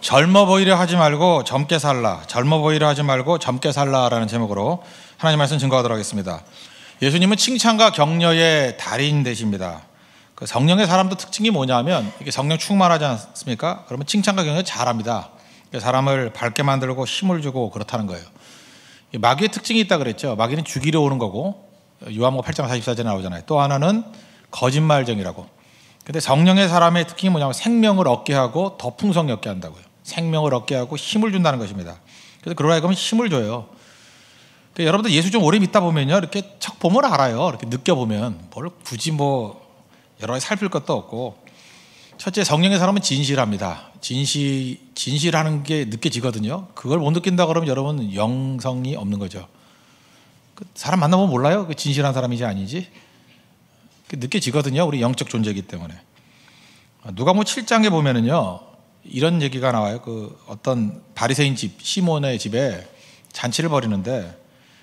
젊어 보이려 하지 말고 젊게 살라, 젊어 보이려 하지 말고 젊게 살라라는 제목으로 하나님 말씀 증거하도록 하겠습니다. 예수님은 칭찬과 격려의 달인 되십니다. 그 성령의 사람도 특징이 뭐냐면 이게 성령 충만하지 않습니까? 그러면 칭찬과 격려 잘합니다. 사람을 밝게 만들고 힘을 주고 그렇다는 거예요. 마귀의 특징이 있다 그랬죠. 마귀는 죽이려 오는 거고, 요한복음 8장 44절에 나오잖아요. 또 하나는 거짓말쟁이라고. 근데 성령의 사람의 특징이 뭐냐면 생명을 얻게 하고 더 풍성히 얻게 한다고요. 생명을 얻게 하고 힘을 준다는 것입니다. 그래서 그러라 하면 힘을 줘요. 그러니까 여러분들 예수 좀 오래 믿다 보면요, 이렇게 척 보면 알아요. 이렇게 느껴보면 뭘 굳이 여러 가지 살필 것도 없고. 첫째, 성령의 사람은 진실합니다. 진실하는 게 느껴지거든요. 그걸 못 느낀다 그러면 여러분 영성이 없는 거죠. 사람 만나보면 몰라요. 그 진실한 사람인지 아닌지. 느껴지거든요. 우리 영적 존재이기 때문에. 누가복음 7장에 보면은요, 이런 얘기가 나와요. 그 어떤 바리새인 집, 시몬의 집에 잔치를 벌이는데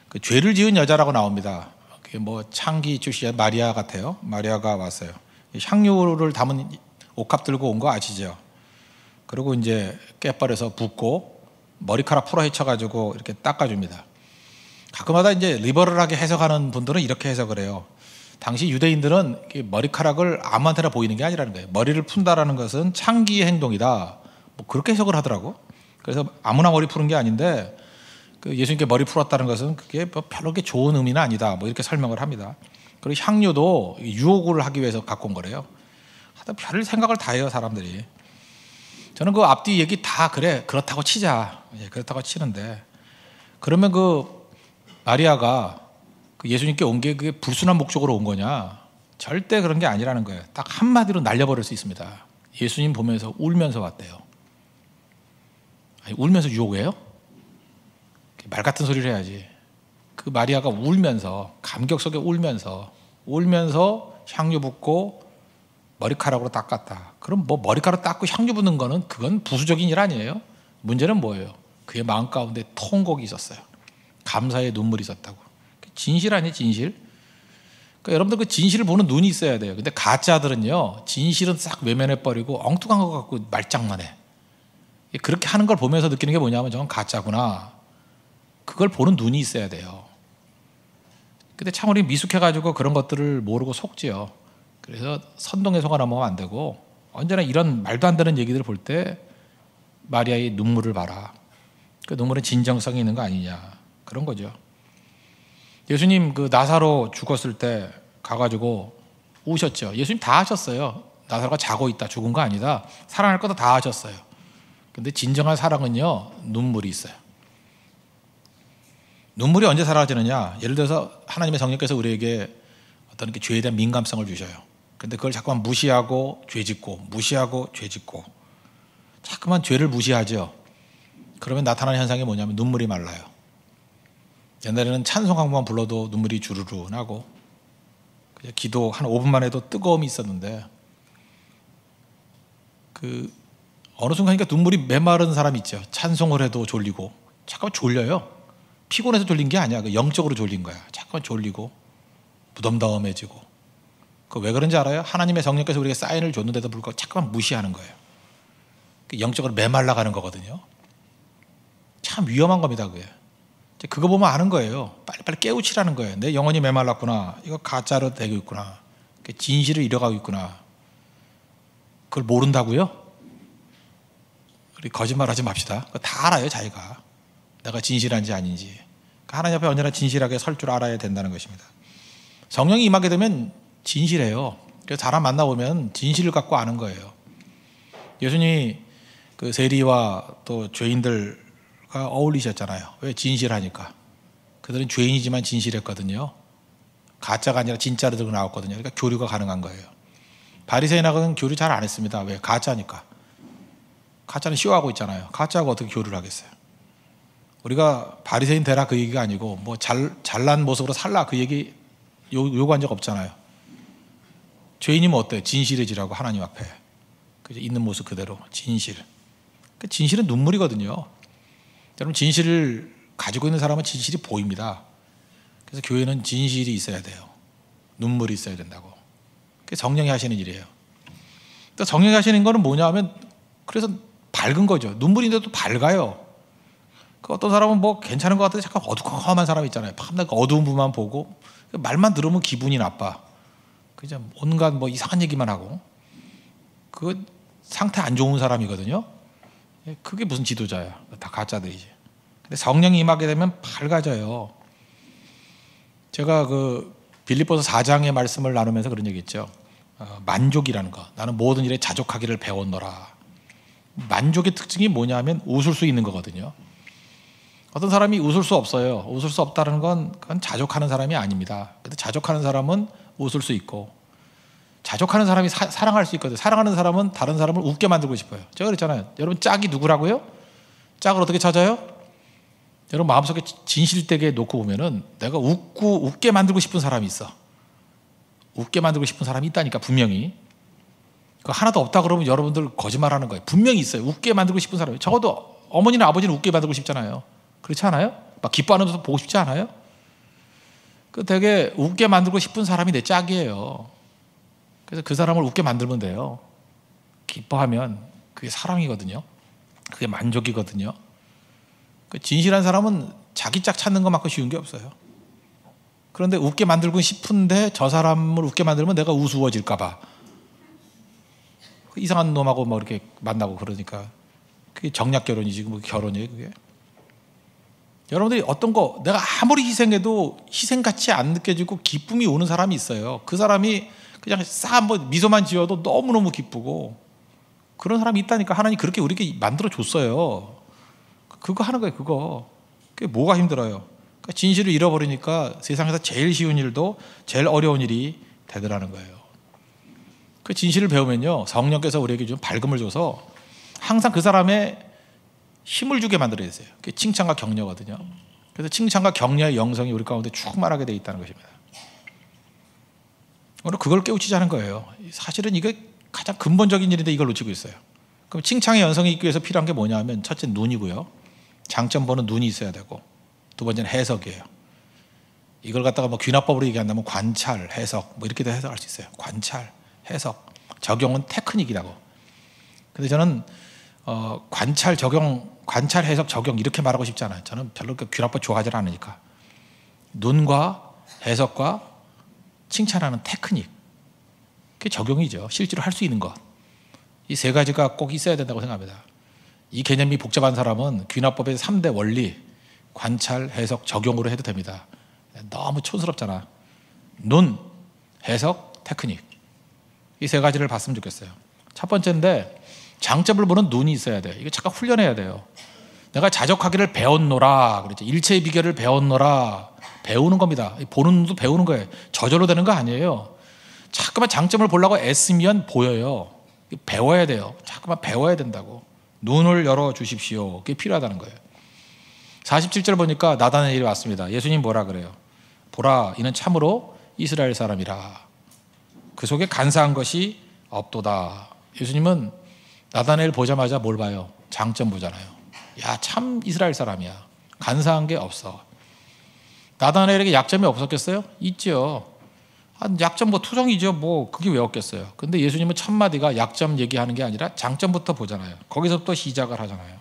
그 죄를 지은 여자라고 나옵니다. 그게 창기 출신 마리아 같아요. 마리아가 왔어요. 향유를 담은 옥합 들고 온 거 아시죠? 그리고 이제 깨버려서 붓고 머리카락 풀어 헤쳐가지고 이렇게 닦아줍니다. 가끔마다 이제 리버럴하게 해석하는 분들은 이렇게 해석을 해요. 당시 유대인들은 머리카락을 아무한테나 보이는 게 아니라는 거예요. 머리를 푼다라는 것은 창기의 행동이다. 그렇게 해석을 하더라고. 그래서 아무나 머리 푸는 게 아닌데 예수님께 머리 풀었다는 것은 그게 별로 그렇게 좋은 의미는 아니다. 이렇게 설명을 합니다. 그리고 향유도 유혹을 하기 위해서 갖고 온 거래요. 하다 별 생각을 다 해요, 사람들이. 저는 그 앞뒤 얘기 다 그렇다고 치자. 그렇다고 치는데 그러면 그 마리아가 예수님께 온 게 그게 불순한 목적으로 온 거냐? 절대 그런 게 아니라는 거예요. 딱 한마디로 날려버릴 수 있습니다. 예수님 보면서 울면서 왔대요. 아니, 울면서 유혹해요? 말 같은 소리를 해야지. 그 마리아가 울면서, 감격 속에 울면서 향유 붓고 머리카락으로 닦았다. 그럼 머리카락 닦고 향유 붓는 거는 그건 부수적인 일 아니에요? 문제는 뭐예요? 그의 마음 가운데 통곡이 있었어요. 감사의 눈물이 있었다고. 진실 아니에요, 진실? 그러니까 여러분들 그 진실을 보는 눈이 있어야 돼요. 근데 가짜들은요, 진실은 싹 외면해버리고 엉뚱한 거 갖고 말장난 해. 그렇게 하는 걸 보면서 느끼는 게 뭐냐면 저건 가짜구나. 그걸 보는 눈이 있어야 돼요. 근데 참 우리 미숙해가지고 그런 것들을 모르고 속지요. 그래서 선동에 속아 넘어가면 안 되고 언제나 이런 말도 안 되는 얘기들을 볼 때 마리아의 눈물을 봐라. 그 눈물은 진정성이 있는 거 아니냐. 그런 거죠. 예수님 그 나사로 죽었을 때 가가지고 우셨죠. 예수님 다 하셨어요. 나사로가 자고 있다, 죽은 거 아니다. 사랑할 것도 다 하셨어요. 근데 진정한 사랑은요, 눈물이 있어요. 눈물이 언제 사라지느냐? 예를 들어서 하나님의 성령께서 우리에게 어떤 죄에 대한 민감성을 주셔요. 근데 그걸 자꾸만 무시하고 죄짓고 자꾸만 죄를 무시하죠. 그러면 나타나는 현상이 뭐냐면 눈물이 말라요. 옛날에는 찬송 한 번만 불러도 눈물이 주르르 나고 기도 한 5분만 해도 뜨거움이 있었는데 그 어느 순간이니까 눈물이 메마른 사람이 있죠. 찬송을 해도 졸리고 잠깐만 졸려요. 피곤해서 졸린 게 아니야. 영적으로 졸린 거야. 잠깐만 졸리고 무덤덤해지고. 그 왜 그런지 알아요? 하나님의 성령께서 우리에게 사인을 줬는데도 불구하고 잠깐만 무시하는 거예요. 영적으로 메말라가는 거거든요. 참 위험한 겁니다. 그게. 그거 보면 아는 거예요. 빨리빨리 깨우치라는 거예요. 내 영혼이 메말랐구나. 이거 가짜로 되고 있구나. 진실을 잃어가고 있구나. 그걸 모른다고요? 우리 거짓말하지 맙시다. 다 알아요, 자기가. 내가 진실한지 아닌지. 하나님 앞에 언제나 진실하게 설 줄 알아야 된다는 것입니다. 성령이 임하게 되면 진실해요. 그래서 사람 만나보면 진실을 갖고 아는 거예요. 예수님이 그 세리와 또 죄인들과 어울리셨잖아요. 왜? 진실하니까. 그들은 죄인이지만 진실했거든요. 가짜가 아니라 진짜로 들고 나왔거든요. 그러니까 교류가 가능한 거예요. 바리새인하고는 교류 잘 안 했습니다. 왜? 가짜니까. 가짜는 쇼하고 있잖아요. 가짜하고 어떻게 교류를 하겠어요? 우리가 바리새인 되라 그 얘기가 아니고 잘난 모습으로 살라 그 얘기 요구한 적 없잖아요. 죄인이면 어때요? 진실해지라고 하나님 앞에. 있는 모습 그대로 진실. 진실은 눈물이거든요. 여러분 진실을 가지고 있는 사람은 진실이 보입니다. 그래서 교회는 진실이 있어야 돼요. 눈물이 있어야 된다고. 그게 성령이 하시는 일이에요. 또 성령이 하시는 거는 뭐냐 하면 그래서 밝은 거죠. 눈물인데도 밝아요. 그 어떤 사람은 뭐 괜찮은 것 같은데 잠깐 어두컴컴한 사람 있잖아요. 밤낮 어두운 부만 보고 말만 들으면 기분이 나빠. 그죠? 온갖 뭐 이상한 얘기만 하고. 그 상태 안 좋은 사람이거든요. 그게 무슨 지도자야? 다 가짜들이지. 근데 성령이 임하게 되면 밝아져요. 제가 그 빌립보서 4장의 말씀을 나누면서 그런 얘기했죠. 만족이라는 거. 나는 모든 일에 자족하기를 배웠노라. 만족의 특징이 뭐냐면 웃을 수 있는 거거든요. 어떤 사람이 웃을 수 없어요. 웃을 수 없다는 건 그건 자족하는 사람이 아닙니다. 근데 자족하는 사람은 웃을 수 있고, 자족하는 사람이 사랑할 수 있거든요. 사랑하는 사람은 다른 사람을 웃게 만들고 싶어요. 제가 그랬잖아요. 여러분 짝이 누구라고요? 짝을 어떻게 찾아요? 여러분 마음속에 진실되게 놓고 보면은 내가 웃게 만들고 싶은 사람이 있어. 웃게 만들고 싶은 사람이 있다니까 분명히. 그 하나도 없다 그러면 여러분들 거짓말하는 거예요. 분명히 있어요. 웃게 만들고 싶은 사람이. 적어도 어머니나 아버지는 웃게 만들고 싶잖아요. 그렇지 않아요? 막 기뻐하는 모습 보고 싶지 않아요? 그 되게 웃게 만들고 싶은 사람이 내 짝이에요. 그래서 그 사람을 웃게 만들면 돼요. 기뻐하면 그게 사랑이거든요. 그게 만족이거든요. 그 진실한 사람은 자기 짝 찾는 것만큼 쉬운 게 없어요. 그런데 웃게 만들고 싶은데 저 사람을 웃게 만들면 내가 우스워질까 봐 이상한 놈하고 뭐 이렇게 만나고 그러니까 그게 정략 결혼이지 뭐 결혼이에요 그게. 여러분들이 어떤 거 내가 아무리 희생해도 희생같이 안 느껴지고 기쁨이 오는 사람이 있어요. 그 사람이 그냥 싹 한번 미소만 지어도 너무너무 기쁘고 그런 사람이 있다니까. 하나님 그렇게 우리에게 만들어줬어요. 그거 하는 거예요. 그게 뭐가 힘들어요. 그러니까 진실을 잃어버리니까 세상에서 제일 쉬운 일도 제일 어려운 일이 되더라는 거예요. 그 진실을 배우면요 성령께서 우리에게 좀 밝음을 줘서 항상 그 사람의 힘을 주게 만들어야 돼요. 그게 칭찬과 격려거든요. 그래서 칭찬과 격려의 영성이 우리 가운데 충만하게 되어 있다는 것입니다. 오늘 그걸 깨우치자는 거예요. 사실은 이게 가장 근본적인 일인데 이걸 놓치고 있어요. 그럼 칭찬의 영성이 있기 위해서 필요한 게 뭐냐면 첫째 눈이고요. 장점 보는 눈이 있어야 되고 두 번째는 해석이에요. 이걸 갖다가 뭐 귀납법으로 얘기한다면 관찰, 해석 뭐 이렇게도 해석할 수 있어요. 관찰, 해석, 적용은 테크닉이라고. 근데 저는 관찰, 적용, 관찰, 해석, 적용 이렇게 말하고 싶지 않아요. 저는 별로 귀납법 좋아하지 않으니까. 눈과 해석과 칭찬하는 테크닉, 그게 적용이죠. 실제로 할 수 있는 것. 이 세 가지가 꼭 있어야 된다고 생각합니다. 이 개념이 복잡한 사람은 귀납법의 3대 원리, 관찰, 해석, 적용으로 해도 됩니다. 너무 촌스럽잖아. 눈, 해석, 테크닉. 이 세 가지를 봤으면 좋겠어요. 첫 번째인데 장점을 보는 눈이 있어야 돼. 이거 잠깐 훈련해야 돼요. 내가 자족하기를 배웠노라. 그랬죠. 일체의 비결을 배웠노라. 배우는 겁니다. 보는 눈도 배우는 거예요. 저절로 되는 거 아니에요. 자꾸만 장점을 보려고 애쓰면 보여요. 배워야 돼요. 자꾸만 배워야 된다고. 눈을 열어주십시오. 그게 필요하다는 거예요. 47절 보니까 나다나엘이 왔습니다. 예수님 뭐라 그래요? 보라, 이는 참으로 이스라엘 사람이라. 그 속에 간사한 것이 없도다. 예수님은 나다나엘 보자마자 뭘 봐요? 장점 보잖아요. 야, 참 이스라엘 사람이야. 간사한 게 없어. 나다나엘에게 약점이 없었겠어요? 있죠. 약점 뭐 투정이죠. 뭐 그게 왜 없겠어요. 근데 예수님은 첫 마디가 약점 얘기하는 게 아니라 장점부터 보잖아요. 거기서부터 시작을 하잖아요.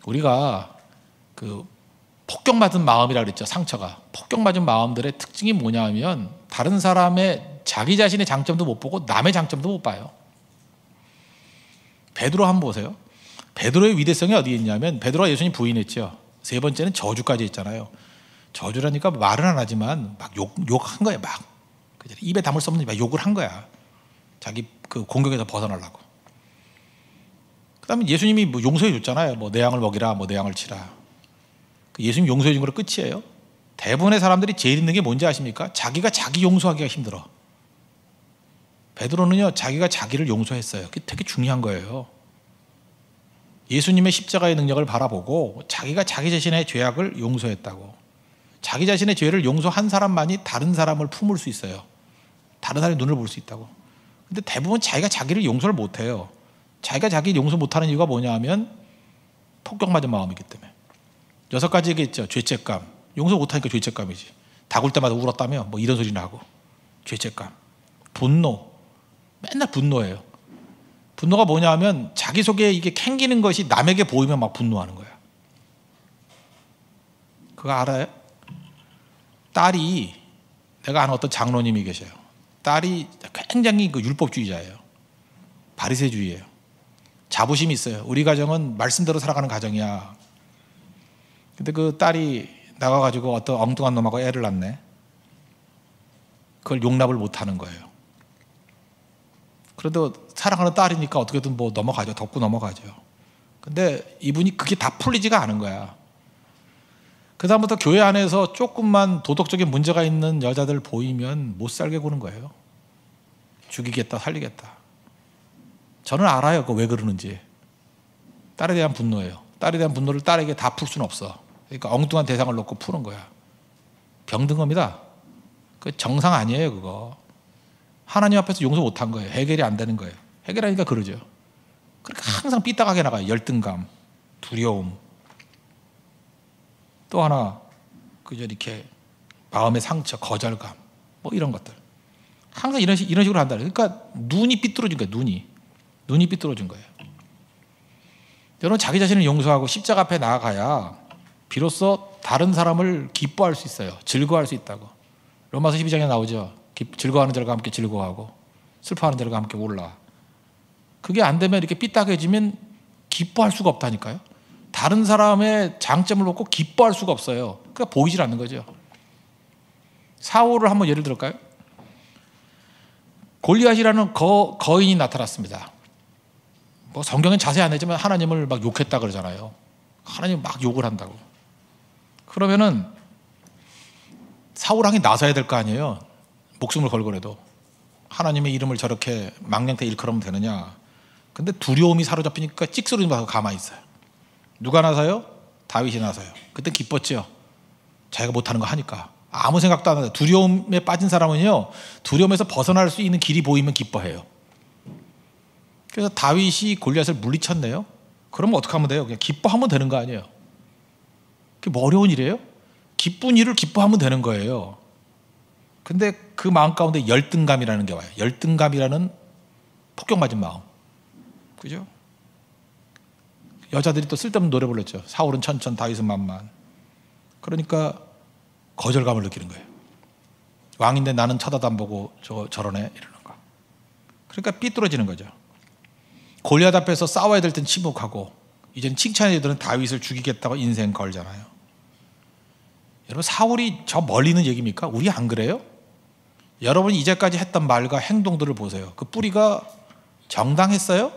우리가 그 폭격맞은 마음이라 그랬죠. 상처가. 폭격맞은 마음들의 특징이 뭐냐면 다른 사람의 자기 자신의 장점도 못 보고 남의 장점도 못 봐요. 베드로 한번 보세요. 베드로의 위대성이 어디에 있냐면 베드로가 예수님 부인했죠. 세 번째는 저주까지 했잖아요. 저주라니까 말은 안 하지만 막 욕한 거야. 막 입에 담을 수 없는 막 욕을 한 거야. 자기 그 공격에서 벗어나려고. 그다음에 예수님이 뭐 용서해 줬잖아요. 뭐 내 양을 먹이라, 뭐 내 양을 치라. 예수님 용서해 준 거로 끝이에요. 대부분의 사람들이 제일 힘든 게 뭔지 아십니까? 자기가 자기 용서하기가 힘들어. 베드로는요 자기가 자기를 용서했어요. 그게 되게 중요한 거예요. 예수님의 십자가의 능력을 바라보고 자기가 자기 자신의 죄악을 용서했다고. 자기 자신의 죄를 용서한 사람만이 다른 사람을 품을 수 있어요. 다른 사람의 눈을 볼 수 있다고. 근데 대부분 자기가 자기를 용서를 못해요. 자기가 자기 용서 못하는 이유가 뭐냐 하면 폭격맞은 마음이기 때문에. 6가지 얘기했죠. 죄책감. 용서 못하니까 죄책감이지. 닭울 때마다 울었다며 뭐 이런 소리나 하고. 죄책감. 분노. 맨날 분노해요. 분노가 뭐냐 하면 자기 속에 이게 캥기는 것이 남에게 보이면 막 분노하는 거야. 그거 알아요? 딸이, 내가 아는 어떤 장로님이 계셔요. 딸이 굉장히 그 율법주의자예요. 바리새주의예요. 자부심이 있어요. 우리 가정은 말씀대로 살아가는 가정이야. 근데 그 딸이 나가가지고 어떤 엉뚱한 놈하고 애를 낳네. 그걸 용납을 못하는 거예요. 그래도 사랑하는 딸이니까 어떻게든 뭐 넘어가죠. 덮고 넘어가죠. 근데 이분이 그게 다 풀리지가 않은 거야. 그 다음부터 교회 안에서 조금만 도덕적인 문제가 있는 여자들 보이면 못 살게 구는 거예요. 죽이겠다, 살리겠다. 저는 알아요. 왜 그러는지. 딸에 대한 분노예요. 딸에 대한 분노를 딸에게 다 풀 수는 없어. 그러니까 엉뚱한 대상을 놓고 푸는 거야. 병든 겁니다. 그 정상 아니에요, 그거. 하나님 앞에서 용서 못한 거예요. 해결이 안 되는 거예요. 해결하니까 그러죠. 그러니까 항상 삐딱하게 나가요. 열등감, 두려움. 또 하나, 그저 이렇게 마음의 상처, 거절감, 뭐 이런 것들. 항상 이런 식으로 한다. 그러니까 눈이 삐뚤어진 거예요. 눈이 삐뚤어진 거예요. 여러분, 자기 자신을 용서하고 십자가 앞에 나아가야 비로소 다른 사람을 기뻐할 수 있어요. 즐거워할 수 있다고. 로마서 12장에 나오죠. 즐거워하는 자들과 함께 즐거워하고 슬퍼하는 자들과 함께 울라. 그게 안 되면 이렇게 삐딱해지면 기뻐할 수가 없다니까요. 다른 사람의 장점을 놓고 기뻐할 수가 없어요. 그러니까 보이질 않는 거죠. 사울을 한번 예를 들을까요? 골리앗이라는 거인이 나타났습니다. 뭐 성경엔 자세히 안 했지만 하나님을 막 욕했다 그러잖아요. 하나님 막 욕을 한다고. 그러면은 사울왕이 나서야 될 거 아니에요. 목숨을 걸고라도. 하나님의 이름을 저렇게 망령태 일컬으면 되느냐. 근데 두려움이 사로잡히니까 찍소리 봐서 가만히 있어요. 누가 나서요? 다윗이 나서요. 그때 기뻤죠. 자기가 못하는 거 하니까. 아무 생각도 안 해요. 두려움에 빠진 사람은요, 두려움에서 벗어날 수 있는 길이 보이면 기뻐해요. 그래서 다윗이 골리앗을 물리쳤네요. 그러면 어떻게 하면 돼요? 그냥 기뻐하면 되는 거 아니에요. 그게 뭐 어려운 일이에요? 기쁜 일을 기뻐하면 되는 거예요. 근데 그 마음 가운데 열등감이라는 게 와요. 열등감이라는 폭격맞은 마음. 그죠? 여자들이 또 쓸데없는 노래 불렀죠. 사울은 천천, 다윗은 만만. 그러니까 거절감을 느끼는 거예요. 왕인데 나는 쳐다도 안 보고 저러네 이러는 거. 그러니까 삐뚤어지는 거죠. 골리앗 앞에서 싸워야 될 땐 침묵하고 이제는 칭찬해야 되는 다윗을 죽이겠다고 인생 걸잖아요. 여러분, 사울이 저 멀리 있는 얘기입니까? 우리 안 그래요? 여러분이 이제까지 했던 말과 행동들을 보세요. 그 뿌리가 정당했어요?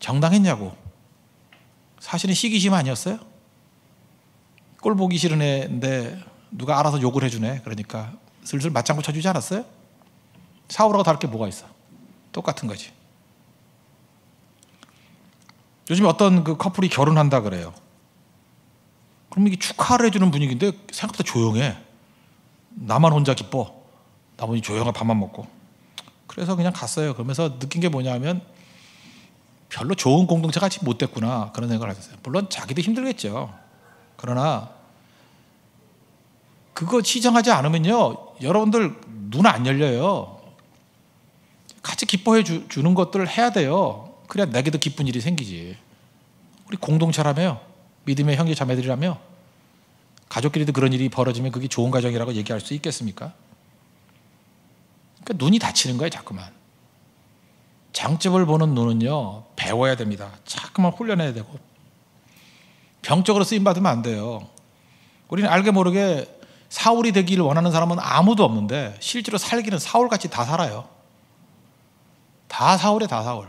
정당했냐고. 사실은 시기심 아니었어요? 꼴 보기 싫은 애인데 누가 알아서 욕을 해주네. 그러니까 슬슬 맞장구 쳐주지 않았어요? 사울하고 다를 게 뭐가 있어? 똑같은 거지. 요즘에 어떤 그 커플이 결혼한다 그래요. 그럼 이게 축하를 해주는 분위기인데 생각보다 조용해. 나만 혼자 기뻐. 나머지 조용한 밥만 먹고. 그래서 그냥 갔어요. 그러면서 느낀 게 뭐냐면 별로 좋은 공동체 같이 못 됐구나, 그런 생각을 하셨어요. 물론 자기도 힘들겠죠. 그러나 그거 시정하지 않으면요, 여러분들 눈 안 열려요. 같이 기뻐해 주는 것들을 해야 돼요. 그래야 내게도 기쁜 일이 생기지. 우리 공동체라며요. 믿음의 형제 자매들이라며. 가족끼리도 그런 일이 벌어지면 그게 좋은 가정이라고 얘기할 수 있겠습니까? 그러니까 눈이 다치는 거예요, 자꾸만. 장점을 보는 눈은요, 배워야 됩니다. 자꾸만 훈련해야 되고. 병적으로 쓰임받으면 안 돼요. 우리는 알게 모르게 사울이 되기를 원하는 사람은 아무도 없는데 실제로 살기는 사울같이 다 살아요. 다 사울에 다 사울.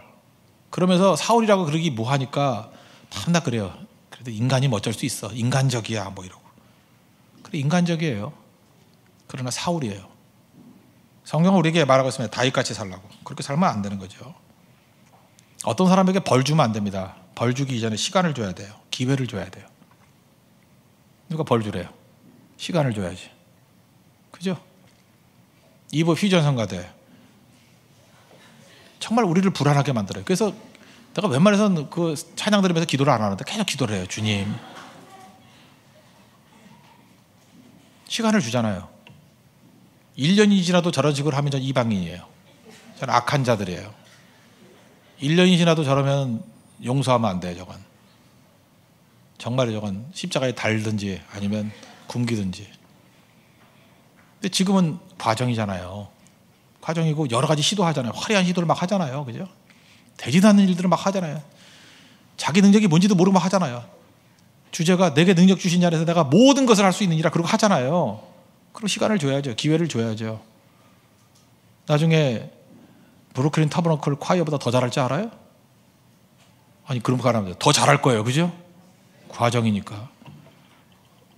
그러면서 사울이라고 그러기 뭐하니까 탐나 그래요. 그래도 인간이 어쩔 수 있어. 인간적이야 뭐 이러고. 그래, 인간적이에요. 그러나 사울이에요. 성경은 우리에게 말하고 있습니다. 다윗같이 살라고. 그렇게 살면 안 되는 거죠. 어떤 사람에게 벌 주면 안 됩니다. 벌 주기 이전에 시간을 줘야 돼요. 기회를 줘야 돼요. 누가 벌 주래요? 시간을 줘야지. 그죠? 이보 휴전성가대 정말 우리를 불안하게 만들어요. 그래서 내가 웬만해서는 그 찬양 들으면서 기도를 안 하는데 계속 기도를 해요. 주님, 시간을 주잖아요. 1년이 지나도 저런 식으로 하면 전 이방인이에요. 저는 악한 자들이에요. 1년이 지나도 저러면 용서하면 안 돼. 저건 정말로 저건 십자가에 달든지 아니면 굶기든지. 근데 지금은 과정이잖아요. 과정이고 여러 가지 시도하잖아요. 화려한 시도를 막 하잖아요. 그죠? 되지도 않는 일들을 막 하잖아요. 자기 능력이 뭔지도 모르고 막 하잖아요. 주제가 내게 능력 주신 자에서 내가 모든 것을 할 수 있느니라 그러고 하잖아요. 그럼 시간을 줘야죠. 기회를 줘야죠. 나중에 브루클린 타버너클 콰이어보다 더 잘할 줄 알아요? 아니 그런 거 하면 더 잘할 거예요. 그죠? 과정이니까.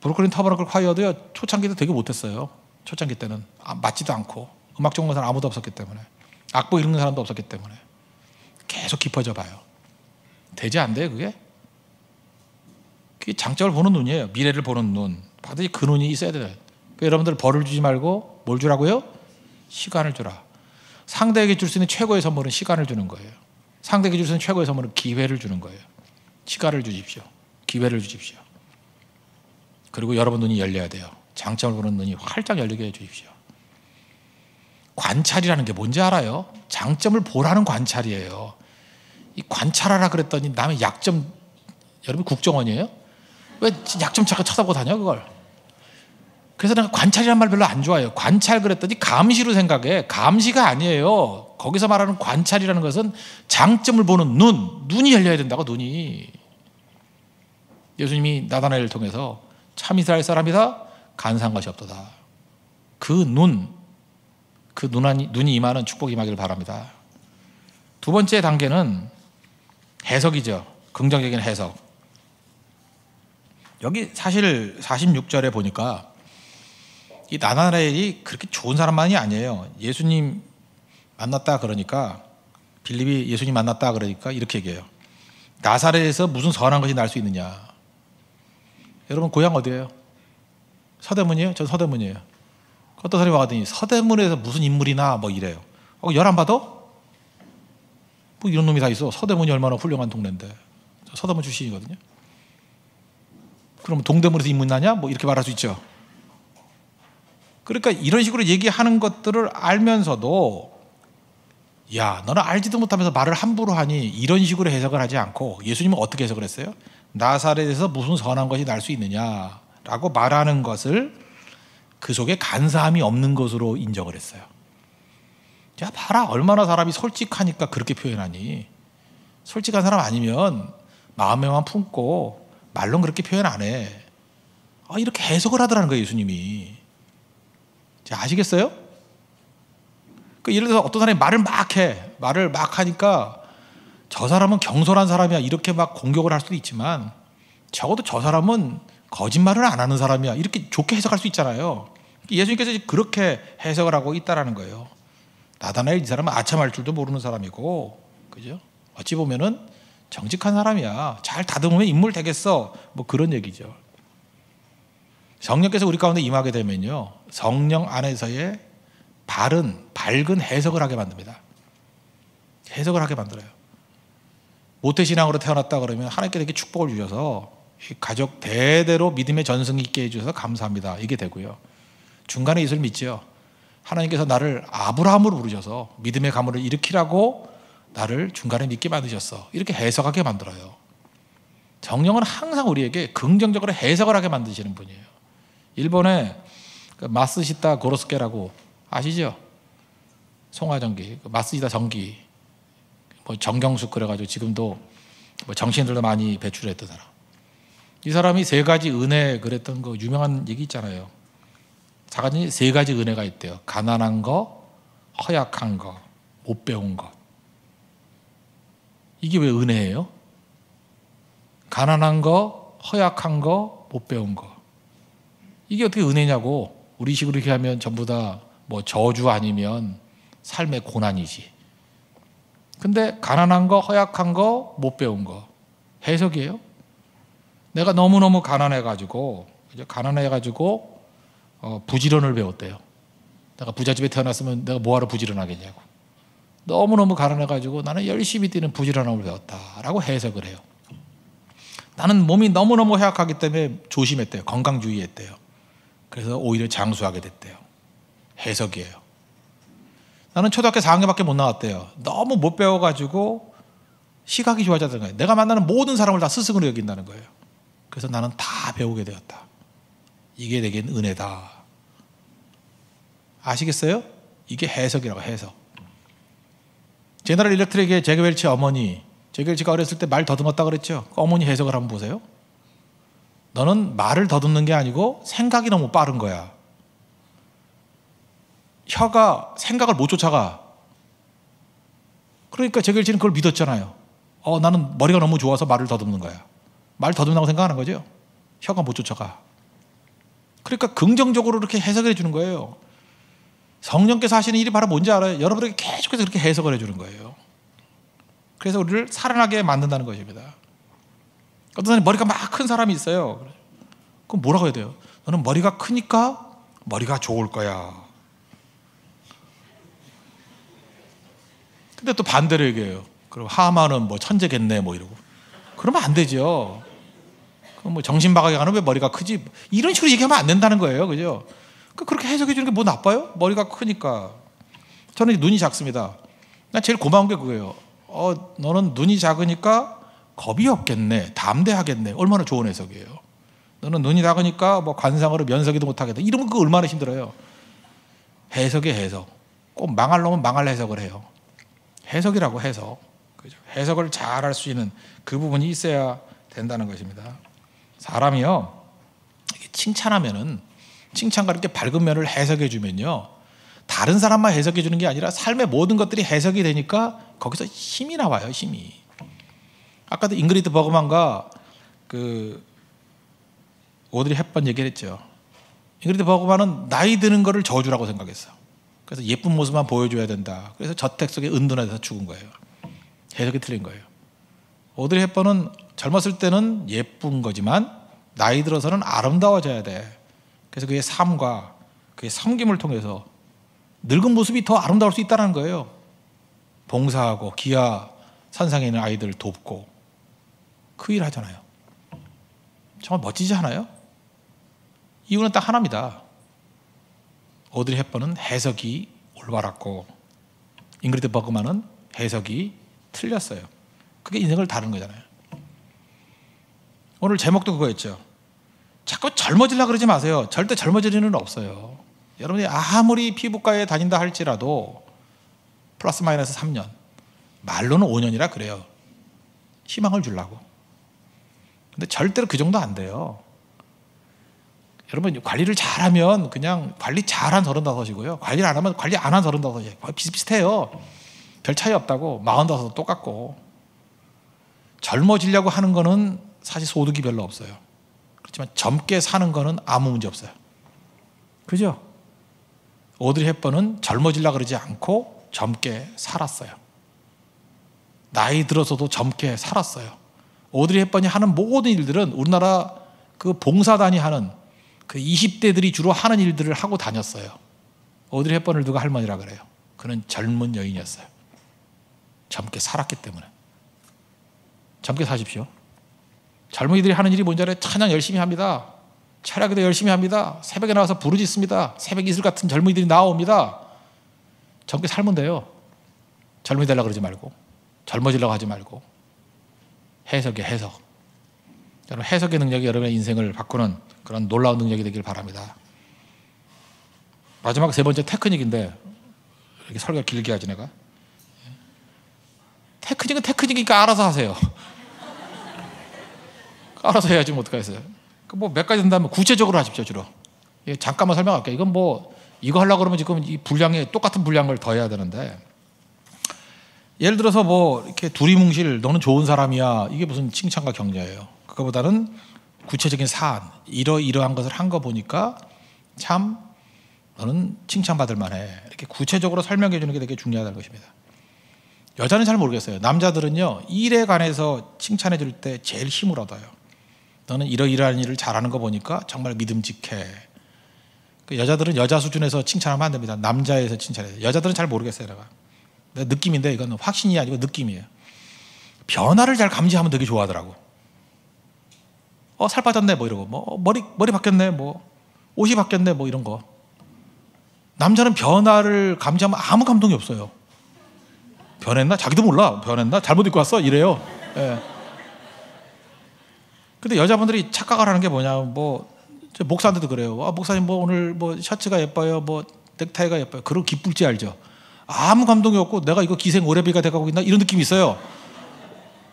브루클린 타버너클 콰이어도요, 초창기도 되게 못했어요. 초창기 때는 맞지도 않고 음악 전공한 사람 아무도 없었기 때문에, 악보 읽는 사람도 없었기 때문에 계속 깊어져 봐요. 되지 안 돼요 그게? 그게 장점을 보는 눈이에요. 미래를 보는 눈. 반드시 그 눈이 있어야 돼요. 그러니까 여러분들 벌을 주지 말고 뭘 주라고요? 시간을 주라. 상대에게 줄 수 있는 최고의 선물은 시간을 주는 거예요. 상대에게 줄 수 있는 최고의 선물은 기회를 주는 거예요. 시간을 주십시오. 기회를 주십시오. 그리고 여러분 눈이 열려야 돼요. 장점을 보는 눈이 활짝 열리게 해주십시오. 관찰이라는 게 뭔지 알아요? 장점을 보라는 관찰이에요. 이 관찰하라 그랬더니 남의 약점, 여러분 국정원이에요? 왜 약점 자꾸 쳐다보고 다녀 그걸? 그래서 내가 관찰이라는 말 별로 안 좋아해요. 관찰 그랬더니 감시로 생각해. 감시가 아니에요. 거기서 말하는 관찰이라는 것은 장점을 보는 눈이 열려야 된다고. 눈이. 예수님이 나다나엘을 통해서 참 이스라엘 사람이다 간사한 것이 없도다. 그 눈이 임하는 축복이 임하기를 바랍니다. 두 번째 단계는 해석이죠. 긍정적인 해석. 여기 사실 46절에 보니까 이 나다나엘이 그렇게 좋은 사람만이 아니에요. 예수님 만났다 그러니까, 빌립이 예수님 만났다 그러니까 이렇게 얘기해요. 나사렛에서 무슨 선한 것이 날 수 있느냐. 여러분 고향 어디예요? 서대문이에요? 전 서대문이에요. 어떤 사람이 와더니 서대문에서 무슨 인물이나 뭐 이래요. 열 안 받아? 뭐 이런 놈이 다 있어. 서대문이 얼마나 훌륭한 동네인데. 저 서대문 출신이거든요. 그러면 동대문에서 인물 나냐? 뭐 이렇게 말할 수 있죠. 그러니까 이런 식으로 얘기하는 것들을 알면서도, 야 너는 알지도 못하면서 말을 함부로 하니, 이런 식으로 해석을 하지 않고, 예수님은 어떻게 해석을 했어요? 나사렛에서 무슨 선한 것이 날 수 있느냐라고 말하는 것을 그 속에 간사함이 없는 것으로 인정을 했어요. 야 봐라 얼마나 사람이 솔직하니까 그렇게 표현하니. 솔직한 사람 아니면 마음에만 품고 말로는 그렇게 표현 안 해. 이렇게 해석을 하더라는 거예요 예수님이. 아시겠어요? 예를 들어서 어떤 사람이 말을 막 하니까 저 사람은 경솔한 사람이야 이렇게 막 공격을 할 수도 있지만, 적어도 저 사람은 거짓말을 안 하는 사람이야 이렇게 좋게 해석할 수 있잖아요. 예수님께서 그렇게 해석을 하고 있다라는 거예요. 나다나엘 이 사람은 아첨할 줄도 모르는 사람이고, 그죠? 어찌 보면은 정직한 사람이야. 잘 다듬으면 인물 되겠어. 뭐 그런 얘기죠. 성령께서 우리 가운데 임하게 되면요, 성령 안에서의 밝은 해석을 하게 만듭니다. 해석을 하게 만들어요. 모태신앙으로 태어났다 그러면 하나님께 이렇게 축복을 주셔서 가족 대대로 믿음의 전승이 있게 해주셔서 감사합니다 이게 되고요. 중간에 예수를 믿지요. 하나님께서 나를 아브라함으로 부르셔서 믿음의 가문을 일으키라고 나를 중간에 믿게 만드셨어 이렇게 해석하게 만들어요. 성령은 항상 우리에게 긍정적으로 해석을 하게 만드시는 분이에요. 일본에 마스시타 고로스케라고 아시죠? 송화전기, 마스시타 전기, 뭐 정경숙 그래가지고 지금도 뭐 정신들도 많이 배출했던 사람. 이 사람이 세 가지 은혜 그랬던 거 유명한 얘기 있잖아요. 세 가지 은혜가 있대요. 가난한 거, 허약한 거, 못 배운 것. 이게 왜 은혜예요? 가난한 거, 허약한 거, 못 배운 거. 이게 어떻게 은혜냐고. 우리 식으로 이렇게 하면 전부 다 뭐 저주 아니면 삶의 고난이지. 근데 가난한 거, 허약한 거, 못 배운 거 해석이에요. 내가 너무너무 가난해가지고 부지런을 배웠대요. 내가 부잣집에 태어났으면 내가 뭐하러 부지런하겠냐고. 너무너무 가난해가지고 나는 열심히 뛰는 부지런함을 배웠다라고 해석을 해요. 나는 몸이 너무너무 허약하기 때문에 조심했대요. 건강주의했대요. 그래서 오히려 장수하게 됐대요. 해석이에요. 나는 초등학교 4학년밖에 못 나왔대요. 너무 못 배워가지고 시각이 좋아졌다는 거예요. 내가 만나는 모든 사람을 다 스승으로 여긴다는 거예요. 그래서 나는 다 배우게 되었다. 이게 내겐 은혜다. 아시겠어요? 이게 해석이라고, 해석. 제너럴 일렉트릭의 제게 웰치 어머니, 제게 웰치가 어렸을 때 말 더듬었다 그랬죠. 그 어머니 해석을 한번 보세요. 너는 말을 더듬는 게 아니고 생각이 너무 빠른 거야. 혀가 생각을 못 쫓아가. 그러니까 제게 웰치는 그걸 믿었잖아요. 나는 머리가 너무 좋아서 말을 더듬는 거야. 말 더듬는다고 생각하는 거죠. 혀가 못 쫓아가. 그러니까 긍정적으로 이렇게 해석해 주는 거예요. 성령께서 하시는 일이 바로 뭔지 알아요? 여러분에게 계속해서 그렇게 해석을 해주는 거예요. 그래서 우리를 살아나게 만든다는 것입니다. 어떤 사람이 머리가 막 큰 사람이 있어요. 그럼 뭐라고 해야 돼요? 너는 머리가 크니까 머리가 좋을 거야. 근데 또 반대로 얘기해요. 그럼 하만은 뭐 천재겠네 뭐 이러고. 그러면 안 되죠. 그럼 뭐 정신바가게 가는 왜 머리가 크지? 이런 식으로 얘기하면 안 된다는 거예요. 그죠? 그렇게 해석해 주는 게 뭐 나빠요? 머리가 크니까. 저는 눈이 작습니다. 난 제일 고마운 게 그거예요. 너는 눈이 작으니까 겁이 없겠네, 담대하겠네. 얼마나 좋은 해석이에요. 너는 눈이 작으니까 뭐 관상으로 면서기도 못하겠다. 이러면 그거 얼마나 힘들어요. 해석의 해석. 꼭 망할 놈은 망할 해석을 해요. 해석이라고, 해석. 그죠? 해석을 잘 할 수 있는 그 부분이 있어야 된다는 것입니다. 사람이요, 칭찬하면은, 칭찬과 이렇게 밝은 면을 해석해 주면요, 다른 사람만 해석해 주는 게 아니라 삶의 모든 것들이 해석이 되니까 거기서 힘이 나와요. 힘이. 아까도 잉그리드 버그만과 그 오드리 헵번 얘기를 했죠. 잉그리드 버그만은 나이 드는 거를 저주라고 생각했어. 그래서 예쁜 모습만 보여줘야 된다. 그래서 저택 속에 은둔해서 죽은 거예요. 해석이 틀린 거예요. 오드리 헵번은 젊었을 때는 예쁜 거지만 나이 들어서는 아름다워져야 돼. 그래서 그의 삶과 그의 섬김을 통해서 늙은 모습이 더 아름다울 수 있다는 거예요. 봉사하고 기아 선상에 있는 아이들 돕고 그 일 하잖아요. 정말 멋지지 않아요? 이유는 딱 하나입니다. 오드리 헵번은 해석이 올바랐고 잉그리드 버그만은 해석이 틀렸어요. 그게 인생을 다루는 거잖아요. 오늘 제목도 그거였죠. 자꾸 젊어지려고 그러지 마세요. 절대 젊어질 일은 없어요. 여러분이 아무리 피부과에 다닌다 할지라도 플러스 마이너스 3년, 말로는 5년이라 그래요. 희망을 주려고. 근데 절대로 그 정도 안 돼요. 여러분 관리를 잘하면 그냥 관리 잘한 35이고요. 관리를 안 하면 관리 안 한 35이에요. 거의 비슷비슷해요. 별 차이 없다고. 45도 똑같고. 젊어지려고 하는 거는 사실 소득이 별로 없어요. 그렇지만 젊게 사는 거는 아무 문제 없어요. 그죠? 오드리 헵번은 젊어지려고 그러지 않고 젊게 살았어요. 나이 들어서도 젊게 살았어요. 오드리 헵번이 하는 모든 일들은 우리나라 그 봉사단이 하는 그 20대들이 주로 하는 일들을 하고 다녔어요. 오드리 헵번을 누가 할머니라 그래요. 그는 젊은 여인이었어요. 젊게 살았기 때문에. 젊게 사십시오. 젊은이들이 하는 일이 뭔지 알아요? 찬양 열심히 합니다. 철야기도 열심히 합니다. 새벽에 나와서 부르짖습니다. 새벽 이슬 같은 젊은이들이 나옵니다. 젊게 살면 돼요. 젊이 되려고 그러지 말고, 젊어지려고 하지 말고. 해석이에요, 해석. 여러분, 해석의 능력이 여러분의 인생을 바꾸는 그런 놀라운 능력이 되길 바랍니다. 마지막 세 번째 테크닉인데, 이렇게 설교 길게 하지 내가. 테크닉은 테크닉이니까 알아서 하세요. 알아서 해야지 뭐 어떡하겠어요. 뭐 몇 가지 된다면 구체적으로 하십시오. 주로 잠깐만 설명할게요. 이건 뭐 이거 하려고 그러면 지금 이 분량에 똑같은 분량을 더 해야 되는데, 예를 들어서 뭐 이렇게 두리뭉실 너는 좋은 사람이야, 이게 무슨 칭찬과 격려예요. 그거보다는 구체적인 사안, 이러이러한 것을 한 거 보니까 참 너는 칭찬받을 만해, 이렇게 구체적으로 설명해 주는 게 되게 중요하다는 것입니다. 여자는 잘 모르겠어요. 남자들은요, 일에 관해서 칭찬해 줄 때 제일 힘을 얻어요. 너는 이러이러한 일을 잘하는 거 보니까 정말 믿음직해. 여자들은 여자 수준에서 칭찬하면 안 됩니다. 남자에서 칭찬해야 돼요. 여자들은 잘 모르겠어요. 내가 느낌인데, 이건 확신이 아니고 느낌이에요. 변화를 잘 감지하면 되게 좋아하더라고. 살 빠졌네 뭐 이러고, 뭐 머리 바뀌었네, 뭐 옷이 바뀌었네, 뭐 이런 거. 남자는 변화를 감지하면 아무 감동이 없어요. 변했나? 자기도 몰라. 변했나? 잘못 입고 왔어? 이래요. 예. 근데 여자분들이 착각을 하는 게 뭐냐면 저 목사한테도 그래요. 아, 목사님 오늘 셔츠가 예뻐요. 넥타이가 예뻐요. 그런 기쁠지 알죠. 아무 감동이 없고 내가 이거 기생 오래비가 돼가고 있나 이런 느낌이 있어요.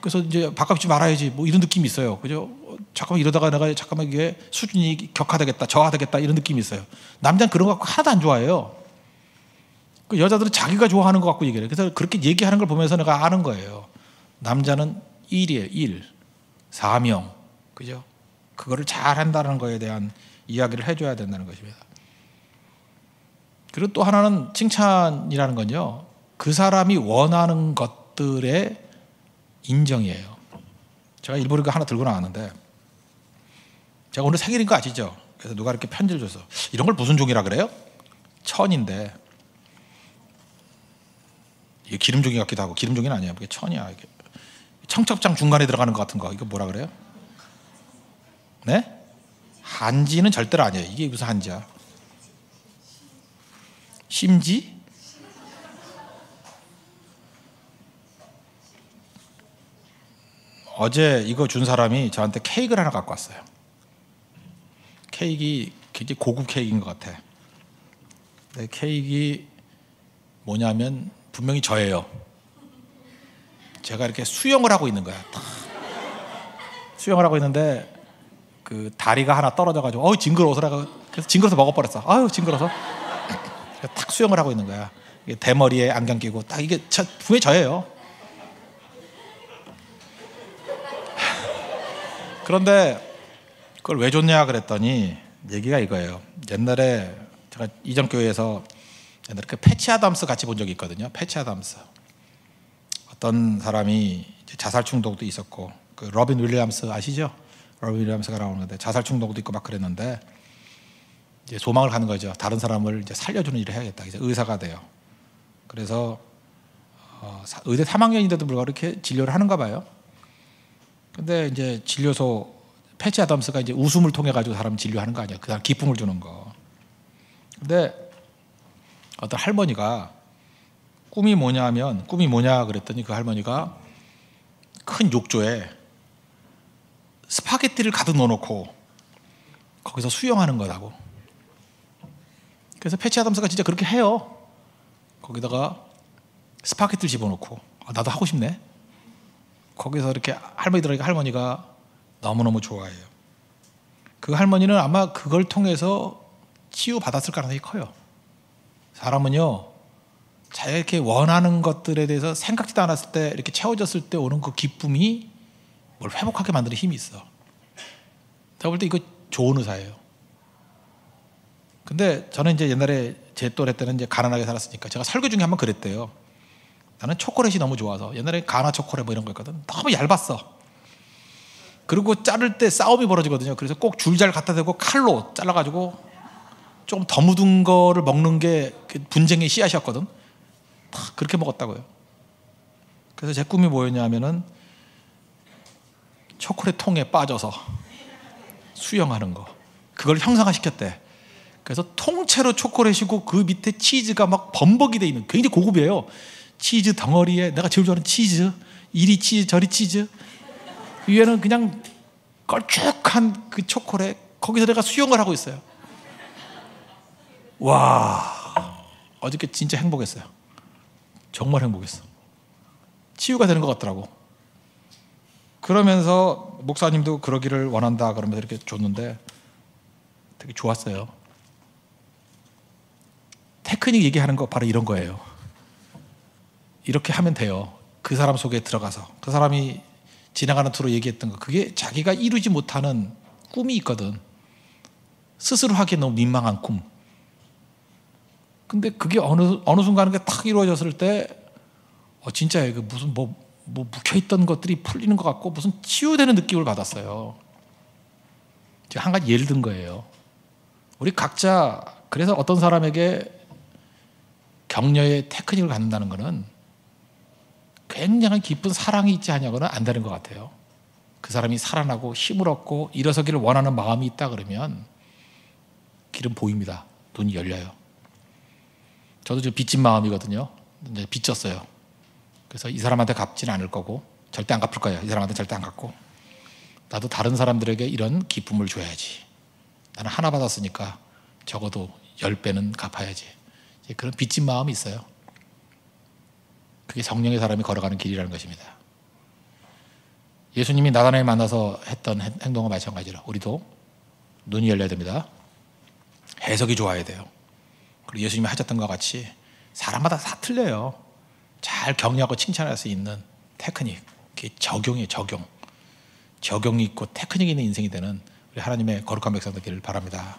그래서 이제 바꿔주지 말아야지 이런 느낌이 있어요. 그죠? 잠깐만 이러다가 내가 잠깐만 이게 수준이 격화되겠다, 저하되겠다 이런 느낌이 있어요. 남자는 그런 거 갖고 하나도 안 좋아해요. 그 여자들은 자기가 좋아하는 거 갖고 얘기해요. 그래서 그렇게 얘기하는 걸 보면서 내가 아는 거예요. 남자는 일이에요. 일, 사명, 그죠? 그거를 잘 한다는 거에 대한 이야기를 해줘야 된다는 것입니다. 그리고 또 하나는 칭찬이라는 건요, 그 사람이 원하는 것들의 인정이에요. 제가 일부러 이거 하나 들고 나왔는데, 제가 오늘 생일인 거 아시죠? 그래서 누가 이렇게 편지를 줘서, 이런 걸 무슨 종이라 그래요? 천인데, 이게 기름종이 같기도 하고, 기름종이는 아니에요. 이게 천이야. 이게 청첩장 중간에 들어가는 것 같은 거, 이거 뭐라 그래요? 네? 한지는 절대로 아니에요. 이게 무슨 한지야? 심지? 어제 이거 준 사람이 저한테 케이크를 하나 갖고 왔어요. 케이크 굉장히 고급 케이크인 것 같아. 근데 케이크 뭐냐면 분명히 저예요. 제가 이렇게 수영을 하고 있는 거야. 수영을 하고 있는데 그 다리가 하나 떨어져가지고 징그러워서 그래서 징그러서 먹어버렸어. 아유 징그러서. 탁 수영을 하고 있는 거야. 대머리에 안경 끼고 딱 이게 분명히 저예요. 그런데 그걸 왜 줬냐 그랬더니 얘기가 이거예요. 옛날에 제가 이전 교회에서 옛날에 그 패치 아담스 같이 본 적이 있거든요. 패치 아담스. 어떤 사람이 자살 충동도 있었고 그 로빈 윌리엄스 아시죠? 로빈 윌리엄스가 나오는데 자살 충동도 있고 막 그랬는데 이제 소망을 가는 거죠. 다른 사람을 이제 살려주는 일을 해야겠다. 이제 의사가 돼요. 그래서 의대 3학년인데도 불구하고 이렇게 진료를 하는가 봐요. 근데 이제 진료소 패치 아담스가 이제 웃음을 통해 가지고 사람 진료하는 거 아니야. 그 사람 기쁨을 주는 거. 근데 어떤 할머니가 꿈이 뭐냐 그랬더니 그 할머니가 큰 욕조에 스파게티를 가득 넣어놓고 거기서 수영하는 거라고. 그래서 패치 아담스가 진짜 그렇게 해요. 거기다가 스파게티를 집어넣고 나도 하고 싶네. 거기서 이렇게 할머니가 너무너무 좋아해요. 그 할머니는 아마 그걸 통해서 치유받았을 가능성이 커요. 사람은요, 자기가 이렇게 원하는 것들에 대해서 생각지도 않았을 때 이렇게 채워졌을 때 오는 그 기쁨이 뭘 회복하게 만드는 힘이 있어. 제가 볼 때 이거 좋은 의사예요. 근데 저는 이제 옛날에 제 또래 때는 이제 가난하게 살았으니까 제가 설교 중에 한번 그랬대요. 나는 초콜릿이 너무 좋아서 옛날에 가나 초콜릿 이런 거 있거든. 너무 얇았어. 그리고 자를 때 싸움이 벌어지거든요. 그래서 꼭 줄잘 갖다 대고 칼로 잘라가지고 조금 더 묻은 거를 먹는 게 분쟁의 씨앗이었거든. 다 그렇게 먹었다고요. 그래서 제 꿈이 뭐였냐면은 초콜릿 통에 빠져서 수영하는 거. 그걸 형상화시켰대. 그래서 통째로 초콜릿이고 그 밑에 치즈가 막 범벅이 돼 있는 굉장히 고급이에요. 치즈 덩어리에 내가 제일 좋아하는 치즈, 이리 치즈 저리 치즈, 위에는 그냥 걸쭉한 그 초콜릿. 거기서 내가 수영을 하고 있어요. 와, 어저께 진짜 행복했어요. 정말 행복했어. 치유가 되는 것 같더라고. 그러면서 목사님도 그러기를 원한다 그러면서 이렇게 줬는데 되게 좋았어요. 테크닉 얘기하는 거 바로 이런 거예요. 이렇게 하면 돼요. 그 사람 속에 들어가서 그 사람이 지나가는 투로 얘기했던 거, 그게 자기가 이루지 못하는 꿈이 있거든. 스스로 하기에 너무 민망한 꿈. 근데 그게 어느 순간에 탁 이루어졌을 때 진짜 그 무슨 뭐 묵혀있던 것들이 풀리는 것 같고 무슨 치유되는 느낌을 받았어요. 제가 한 가지 예를 든 거예요. 우리 각자 그래서 어떤 사람에게 격려의 테크닉을 갖는다는 것은 굉장히 깊은 사랑이 있지 않냐고는 안 되는 것 같아요. 그 사람이 살아나고 힘을 얻고 일어서기를 원하는 마음이 있다 그러면 길은 보입니다. 눈이 열려요. 저도 지금 빚진 마음이거든요. 이제 빚졌어요. 그래서 이 사람한테 갚지는 않을 거고 절대 안 갚을 거예요. 이 사람한테 절대 안 갚고 나도 다른 사람들에게 이런 기쁨을 줘야지. 나는 하나 받았으니까 적어도 10배는 갚아야지. 그런 빚진 마음이 있어요. 그게 성령의 사람이 걸어가는 길이라는 것입니다. 예수님이 나다나엘 만나서 했던 행동과 마찬가지로 우리도 눈이 열려야 됩니다. 해석이 좋아야 돼요. 그리고 예수님이 하셨던 것과 같이 사람마다 다 틀려요. 잘 격려하고 칭찬할 수 있는 테크닉, 그게 적용이에요. 적용이 있고 테크닉이 있는 인생이 되는 우리 하나님의 거룩한 백성 되기를 바랍니다.